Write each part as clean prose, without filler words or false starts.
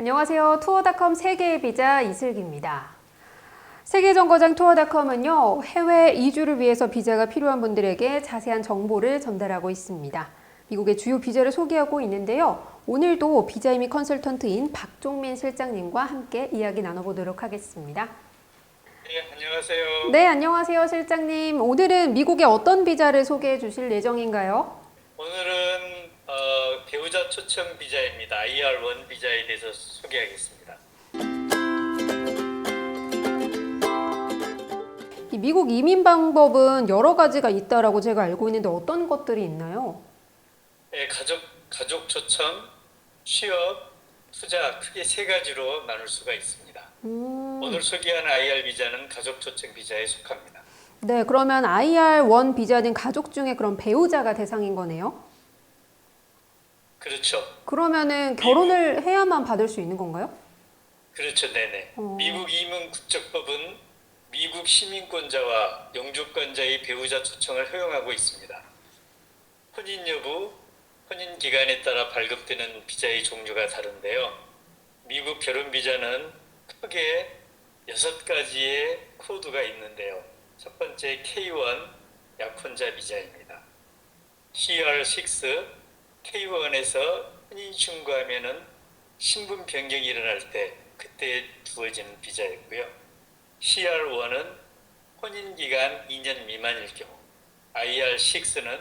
안녕하세요. 투어닷컴 세계의 비자 이슬기입니다. 세계정거장 투어닷컴은요, 해외 이주를 위해서 비자가 필요한 분들에게 자세한 정보를 전달하고 있습니다. 미국의 주요 비자를 소개하고 있는데요. 오늘도 비자 이민 컨설턴트인 박종민 실장님과 함께 이야기 나눠보도록 하겠습니다. 네, 안녕하세요. 네, 안녕하세요, 실장님. 오늘은 미국의 어떤 비자를 소개해 주실 예정인가요? 오늘은 배우자 초청 비자입니다. IR1 비자에 대해서 소개하겠습니다. 이 미국 이민 방법은 여러 가지가 있다라고 제가 알고 있는데 어떤 것들이 있나요? 네, 가족 초청, 취업, 투자 크게 세 가지로 나눌 수가 있습니다. 오늘 소개하는 IR 비자는 가족 초청 비자에 속합니다. 네, 그러면 IR1 비자는 가족 중에 그런 배우자가 대상인 거네요? 그렇죠. 그러면은 결혼을 해야만 받을 수 있는 건가요? 그렇죠. 네네. 미국 이민 국적법은 미국 시민권자와 영주권자의 배우자 초청을 허용하고 있습니다. 혼인 여부, 혼인 기간에 따라 발급되는 비자의 종류가 다른데요. 미국 결혼 비자는 크게 6가지의 코드가 있는데요. 첫 번째 K1 약혼자 비자입니다. CR6 K1에서 혼인 신고하면은 신분 변경이 일어날 때 그때 주어지는 비자였고요. CR1은 혼인 기간 2년 미만일 경우, IR6는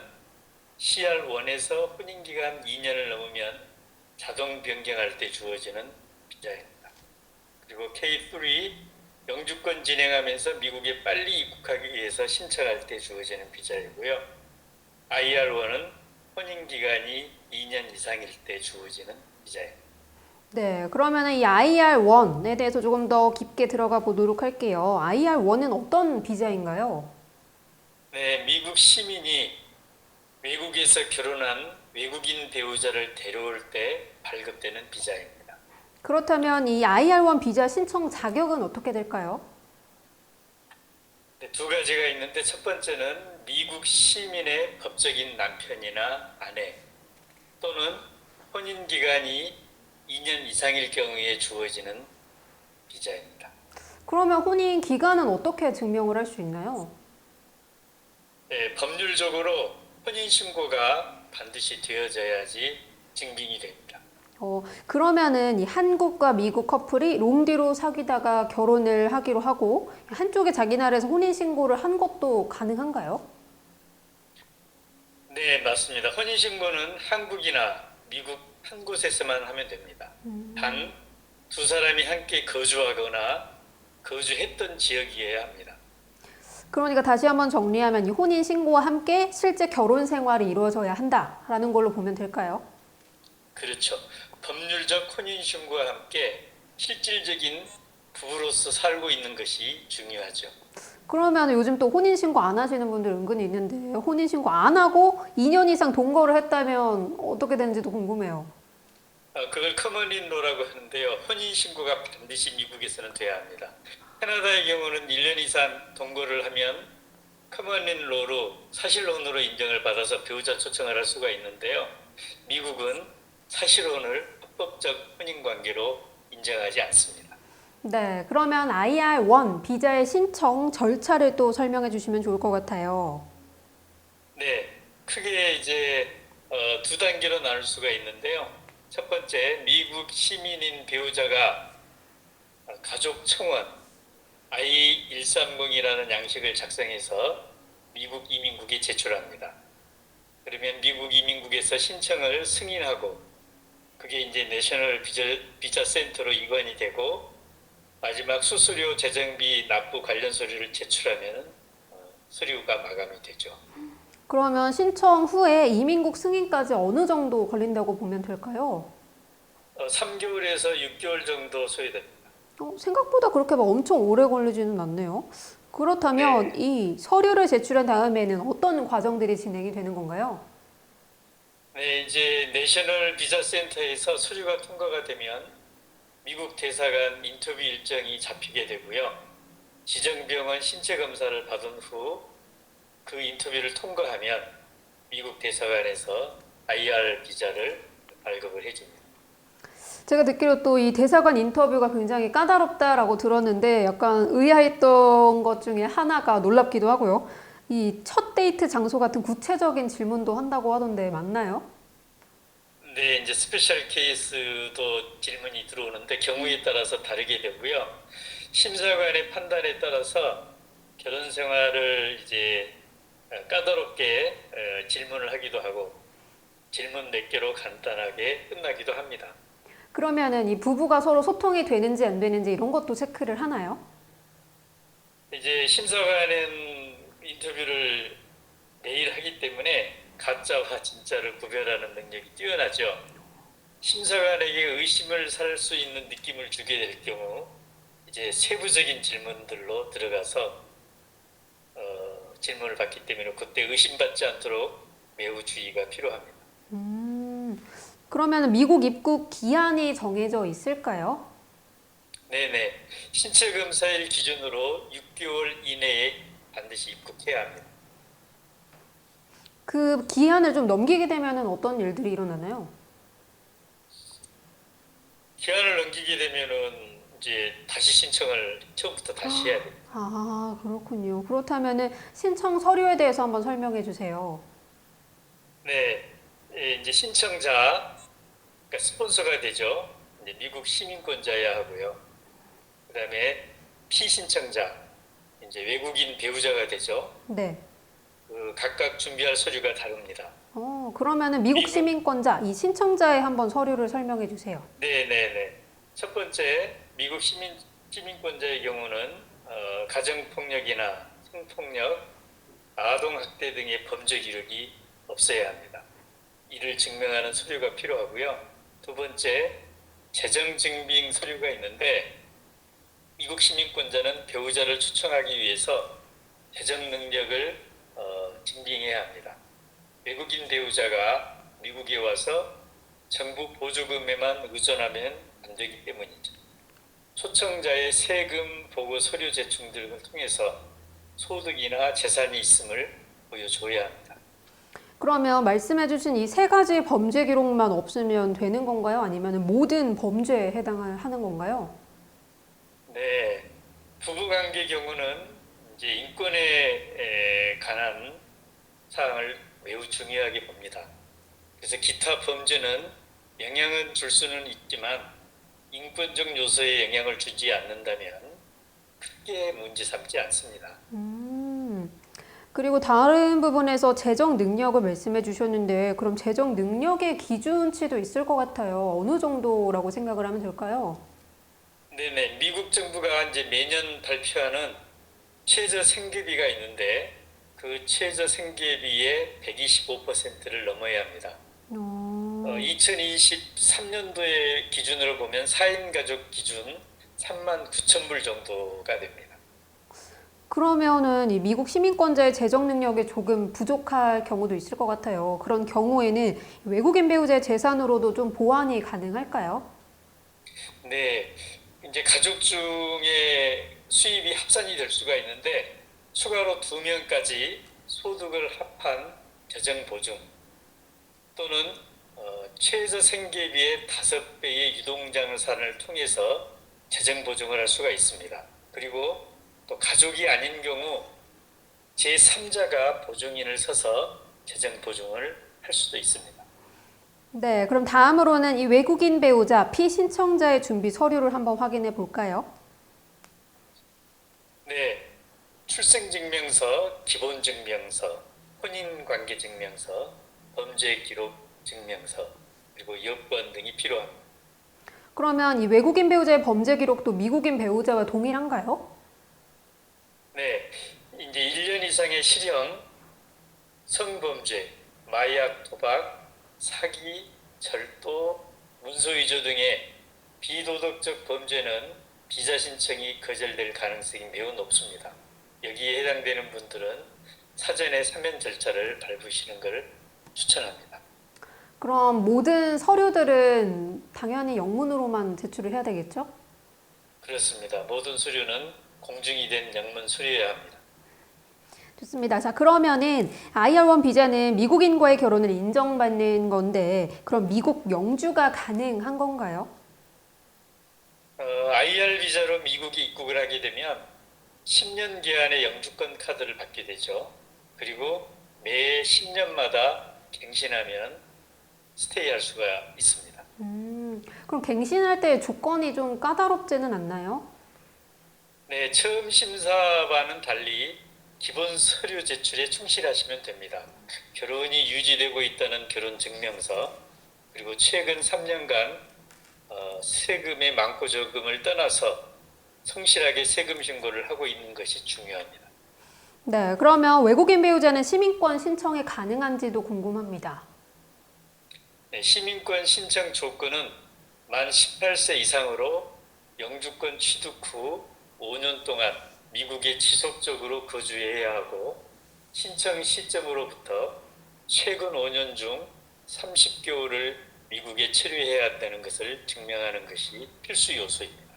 CR1에서 혼인 기간 2년을 넘으면 자동 변경할 때 주어지는 비자입니다. 그리고 K3 영주권 진행하면서 미국에 빨리 입국하기 위해서 신청할 때 주어지는 비자이고요. IR1은 혼인 기간이 2년 이상일 때 주어지는 비자입니다. 네, 그러면 이 IR1에 대해서 조금 더 깊게 들어가 보도록 할게요. IR1은 어떤 비자인가요? 네, 미국 시민이 외국에서 결혼한 외국인 배우자를 데려올 때 발급되는 비자입니다. 그렇다면 이 IR1 비자 신청 자격은 어떻게 될까요? 네, 두 가지가 있는데 첫 번째는 미국 시민의 법적인 남편이나 아내 또는 혼인 기간이 2년 이상일 경우에 주어지는 비자입니다. 그러면 혼인 기간은 어떻게 증명을 할 수 있나요? 네, 법률적으로 혼인 신고가 반드시 되어져야지 증빙이 됩니다. 그러면은 이 한국과 미국 커플이 롱디로 사귀다가 결혼을 하기로 하고 한쪽에 자기 나라에서 혼인 신고를 한 것도 가능한가요? 네, 맞습니다. 혼인 신고는 한국이나 미국 한 곳에서만 하면 됩니다. 단 두 사람이 함께 거주하거나 거주했던 지역이어야 합니다. 그러니까 다시 한번 정리하면 이 혼인 신고와 함께 실제 결혼 생활이 이루어져야 한다라는 걸로 보면 될까요? 그렇죠. 법률적 혼인 신고와 함께 실질적인 부부로서 살고 있는 것이 중요하죠. 그러면 요즘 또 혼인 신고 안 하시는 분들 은근히 있는데 혼인 신고 안 하고 2년 이상 동거를 했다면 어떻게 되는지도 궁금해요. 그걸 커먼인로라고 하는데요. 혼인 신고가 반드시 미국에서는 돼야 합니다. 캐나다의 경우는 1년 이상 동거를 하면 커먼인로로 사실혼으로 인정을 받아서 배우자 초청을 할 수가 있는데요. 미국은 사실혼을 합법적 혼인 관계로 인정하지 않습니다. 네, 그러면 IR1 비자의 신청 절차를 또 설명해 주시면 좋을 것 같아요. 네, 크게 이제 두 단계로 나눌 수가 있는데요. 첫 번째, 미국 시민인 배우자가 가족 청원 I-130이라는 양식을 작성해서 미국 이민국에 제출합니다. 그러면 미국 이민국에서 신청을 승인하고 그게 이제 내셔널 비자 센터로 이관이 되고 마지막 수수료, 재정비, 납부 관련 서류를 제출하면 서류가 마감이 되죠. 그러면 신청 후에 이민국 승인까지 어느 정도 걸린다고 보면 될까요? 3개월에서 6개월 정도 소요됩니다. 생각보다 그렇게 막 엄청 오래 걸리지는 않네요. 그렇다면 네. 이 서류를 제출한 다음에는 어떤 과정들이 진행이 되는 건가요? 네, 이제 내셔널 비자 센터에서 서류가 통과가 되면 미국 대사관 인터뷰 일정이 잡히게 되고요. 지정병원 신체 검사를 받은 후 그 인터뷰를 통과하면 미국 대사관에서 IR 비자를 발급을 해줍니다. 제가 듣기로 또 이 대사관 인터뷰가 굉장히 까다롭다라고 들었는데 약간 의아했던 것 중에 하나가 놀랍기도 하고요. 이 첫 데이트 장소 같은 구체적인 질문도 한다고 하던데 맞나요? 네, 이제 스페셜 케이스도 질문이 들어오는데 경우에 따라서 다르게 되고요. 심사관의 판단에 따라서 결혼 생활을 이제 까다롭게 질문을 하기도 하고 질문 몇 개로 간단하게 끝나기도 합니다. 그러면은 이 부부가 서로 소통이 되는지 안 되는지 이런 것도 체크를 하나요? 이제 심사관은 인터뷰를 매일 하기 때문에 가짜와 진짜를 구별하는 능력이 뛰어나죠. 심사관에게 의심을 살 수 있는 느낌을 주게 될 경우 이제 세부적인 질문들로 들어가서 질문을 받기 때문에 그때 의심받지 않도록 매우 주의가 필요합니다. 그러면 미국 입국 기한이 정해져 있을까요? 네네. 신체 검사일 기준으로 6개월 이내에 반드시 입국해야 합니다. 그 기한을 좀 넘기게 되면은 어떤 일들이 일어나나요? 기한을 넘기게 되면은 이제 다시 신청을 처음부터 다시 해야 됩니다. 아, 그렇군요. 그렇다면은 신청 서류에 대해서 한번 설명해 주세요. 네, 이제 신청자, 그러니까 스폰서가 되죠. 이제 미국 시민권자야 하고요. 그다음에 피신청자, 이제 외국인 배우자가 되죠. 네. 그 각각 준비할 서류가 다릅니다. 그러면은 미국 미국- 시민권자, 이 신청자의 한번 서류를 설명해 주세요. 네네네. 첫 번째, 미국 시민권자의 경우는 가정폭력이나 성폭력, 아동학대 등의 범죄 기록이 없어야 합니다. 이를 증명하는 서류가 필요하고요. 두 번째, 재정증빙 서류가 있는데 미국 시민권자는 배우자를 초청하기 위해서 재정 능력을 증빙해야 합니다. 외국인 배우자가 미국에 와서 정부 보조금에만 의존하면 안 되기 때문이죠. 초청자의 세금 보고 서류 제출 등을 통해서 소득이나 재산이 있음을 보여줘야 합니다. 그러면 말씀해 주신 이 세 가지 범죄 기록만 없으면 되는 건가요? 아니면 모든 범죄에 해당하는 건가요? 네, 부부관계 경우는 이제 인권에 관한 사항을 매우 중요하게 봅니다. 그래서 기타 범죄는 영향은 줄 수는 있지만 인권적 요소에 영향을 주지 않는다면 크게 문제 삼지 않습니다. 그리고 다른 부분에서 재정 능력을 말씀해 주셨는데 그럼 재정 능력의 기준치도 있을 것 같아요. 어느 정도라고 생각을 하면 될까요? 네네, 미국 정부가 이제 매년 발표하는 최저 생계비가 있는데 그 최저 생계비의 125%를 넘어야 합니다. 2023년도의 기준으로 보면 4인 가족 기준 3만 9천 불 정도가 됩니다. 그러면은 이 미국 시민권자의 재정 능력이 조금 부족할 경우도 있을 것 같아요. 그런 경우에는 외국인 배우자의 재산으로도 좀 보완이 가능할까요? 네, 이제 가족 중에 수입이 합산이 될 수가 있는데 추가로 2명까지 소득을 합한 재정 보증 또는 최저 생계비의 5배의 유동자산을 통해서 재정 보증을 할 수가 있습니다. 그리고 또 가족이 아닌 경우 제3자가 보증인을 서서 재정 보증을 할 수도 있습니다. 네, 그럼 다음으로는 이 외국인 배우자 피신청자의 준비 서류를 한번 확인해 볼까요? 네, 출생증명서, 기본증명서, 혼인관계증명서, 범죄기록증명서, 그리고 여권 등이 필요합니다. 그러면 이 외국인 배우자의 범죄 기록도 미국인 배우자와 동일한가요? 네, 이제 1년 이상의 실형, 성범죄, 마약, 도박, 사기, 절도, 문서위조 등의 비도덕적 범죄는 비자 신청이 거절될 가능성이 매우 높습니다. 여기에 해당되는 분들은 사전에 사면 절차를 밟으시는 것을 추천합니다. 그럼 모든 서류들은 당연히 영문으로만 제출을 해야 되겠죠? 그렇습니다. 모든 서류는 공증이 된 영문 서류여야 합니다. 좋습니다. 자, 그러면은 IR1 비자는 미국인과의 결혼을 인정받는 건데 그럼 미국 영주가 가능한 건가요? IR 비자로 미국에 입국을 하게 되면 10년 기한의 영주권 카드를 받게 되죠. 그리고 매 10년마다 갱신하면 스테이할 수가 있습니다. 그럼 갱신할 때 조건이 좀 까다롭지는 않나요? 네, 처음 심사와는 달리 기본 서류 제출에 충실하시면 됩니다. 결혼이 유지되고 있다는 결혼 증명서, 그리고 최근 3년간 세금의 많고 적음을 떠나서 성실하게 세금 신고를 하고 있는 것이 중요합니다. 네, 그러면 외국인 배우자는 시민권 신청이 가능한지도 궁금합니다. 네, 시민권 신청 조건은 만 18세 이상으로 영주권 취득 후 5년 동안 미국에 지속적으로 거주해야 하고, 신청 시점으로부터 최근 5년 중 30개월을 미국에 체류해야 한다는 것을 증명하는 것이 필수 요소입니다.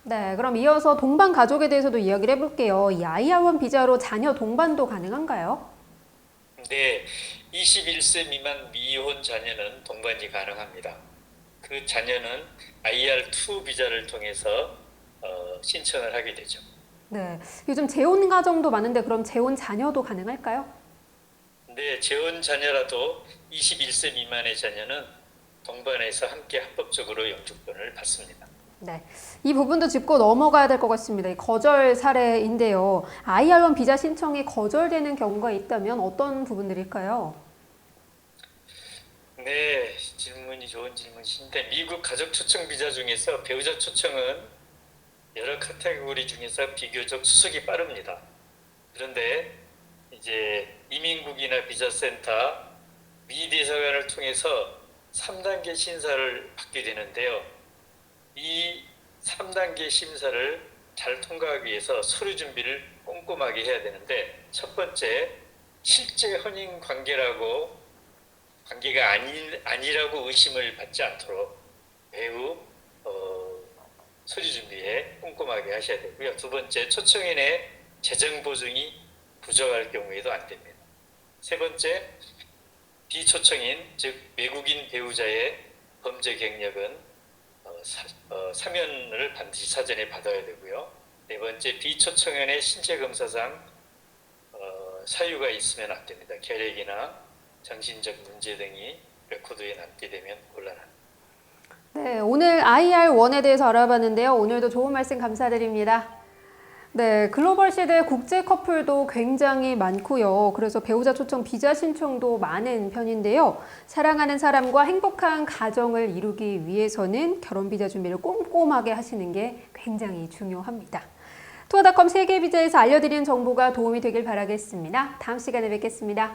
네, 그럼 이어서 동반 가족에 대해서도 이야기를 해볼게요. 이 IR1 비자로 자녀 동반도 가능한가요? 네, 21세 미만 미혼 자녀는 동반이 가능합니다. 그 자녀는 IR2 비자를 통해서 신청을 하게 되죠. 네, 요즘 재혼 가정도 많은데 그럼 재혼 자녀도 가능할까요? 네, 재혼 자녀라도 21세 미만의 자녀는 동반해서 함께 합법적으로 영주권을 받습니다. 네, 이 부분도 짚고 넘어가야 될 것 같습니다. 이 거절 사례인데요. IR1 비자 신청이 거절되는 경우가 있다면 어떤 부분들일까요? 네, 질문이 좋은 질문이신데, 미국 가족 초청 비자 중에서 배우자 초청은 여러 카테고리 중에서 비교적 수속이 빠릅니다. 그런데 이제 이민국이나 비자센터, 미 대사관을 통해서 3단계 심사를 받게 되는데요. 이 3단계 심사를 잘 통과하기 위해서 서류 준비를 꼼꼼하게 해야 되는데, 첫 번째, 실제 혼인 관계가 아니라고 의심을 받지 않도록 매우 서류 준비에 꼼꼼하게 하셔야 되고요. 두 번째, 초청인의 재정 보증이 부족할 경우에도 안 됩니다. 세 번째, 비초청인, 즉 외국인 배우자의 범죄 경력은 사면을 반드시 사전에 받아야 되고요. 네 번째, 비초청인의 신체 검사상 사유가 있으면 안 됩니다. 결핵이나 정신적 문제 등이 레코드에 남게 되면 곤란합니다. 네, 오늘 IR1에 대해서 알아봤는데요. 오늘도 좋은 말씀 감사드립니다. 네, 글로벌 시대 국제 커플도 굉장히 많고요. 그래서 배우자 초청 비자 신청도 많은 편인데요. 사랑하는 사람과 행복한 가정을 이루기 위해서는 결혼 비자 준비를 꼼꼼하게 하시는 게 굉장히 중요합니다. 투어닷컴 세계 비자에서 알려드리는 정보가 도움이 되길 바라겠습니다. 다음 시간에 뵙겠습니다.